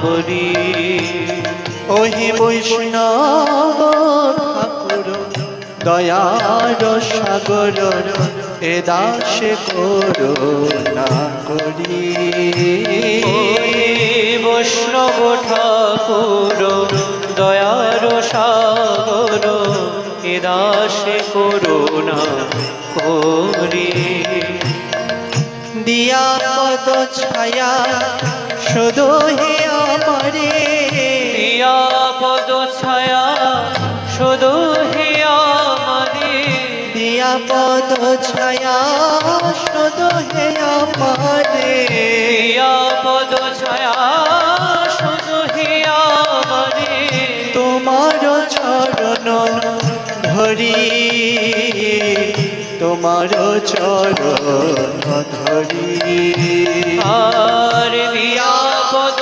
করি। ওহে বৈষ্ণব ঠাকুর দয়ার সাগর এ দাসে করুণা করি। ওহে বৈষ্ণব ঠাকুর দয়ার সাগর এ দাসে করুণা করি। দিয়া পদ ছায়া শুধু হে আমারে, দিয়া পদ ছায়া শুধু হে আমারে। দিয়া পদ ছায়া শুধু হে আমারে, দিয়া পদ ছায়া শুধু হে আমারে। তোমার চরণ ধরি, তোমার চরণ ধরি। আর বিয়া